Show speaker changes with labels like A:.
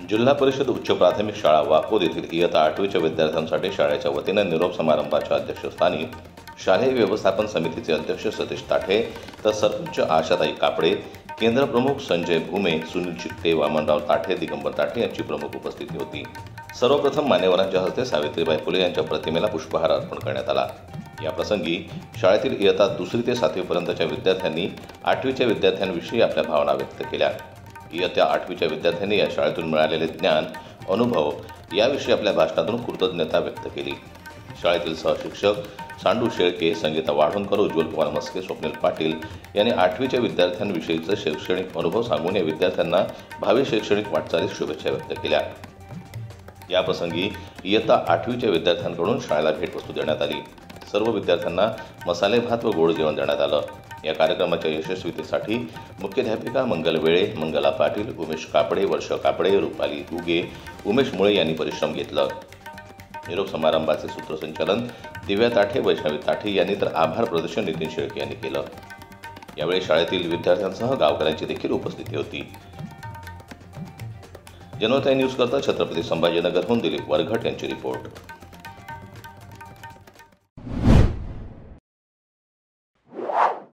A: जिल्हा परिषद उच्च प्राथमिक शाळा वाकोद येथील इयत्ता 8वीच्या विद्यार्थ्यांसाठी शाळेच्या वतीने निरोप समारंभाच्या अध्यक्षस्थानी शालेय व्यवस्थापन समितीचे अध्यक्ष सतीश ताठे तर सरपंच आशाताई कापडे, केंद्र प्रमुख संजय भूमे, सुनील चिकटे, वामनराव ताठे, दिगंबर ताठे यांची प्रमुख उपस्थिती होती। सर्वप्रथम मान्यवरांच्या हस्ते सावित्रीबाई फुले यांच्या प्रतिमेला पुष्पहार अर्पण करण्यात आला। या प्रसंगी शाळेतील इयत्ता 2री ते 7वी पर्यंतच्या विद्यार्थ्यांनी 8वीच्या विद्यार्थ्यांविषयी आपल्या भावना व्यक्त केल्या। इयत्ता 8वीच्या विद्यार्थ्यांनी या शाळेतून मिळालेले ज्ञान, अनुभव याविषयी आपल्या भाषणातून कृतज्ञता व्यक्त केली। शाळेतील सहशिक्षक सांडू शेळके, संगीता वाढवणकर, उज्ज्वल कुमार मस्के, स्वप्नील पाटील यांनी 8वीच्या विद्यार्थ्यांविषयीचे शैक्षणिक अनुभव सांगून या विद्यार्थ्यांना भावी शैक्षणिक वाटचालीस शुभेच्छा व्यक्त केल्या। या प्रसंगी इयत्ता 8वीच्या विद्यार्थ्यांकडून शाळेला भेटवस्तू देण्यात आली। सर्व विद्यार्थ्यांना मसाले भात व गोड जेवण देण्यात आलं। या कार्यक्रमाच्या यशस्वीतेसाठी मुख्याध्यापिका मंगल वेळे, मंगला पाटील, उमेश कापडे, वर्ष कापडे, रुपाली उगे, उमेश मुळे यांनी परिश्रम घेतलं। निरोप समारंभाचे सूत्रसंचालन दिव्या ताठे, वैष्णवी ताठे यांनी तर आभार प्रदर्शन नितीन शेळके यांनी केलं। यावेळी शाळेतील विद्यार्थ्यांसह गावकऱ्यांची देखील उपस्थिती होती। जनोदय न्यूज करता छत्रपती संभाजीनगरहून दिलीप वरघट यांची रिपोर्ट।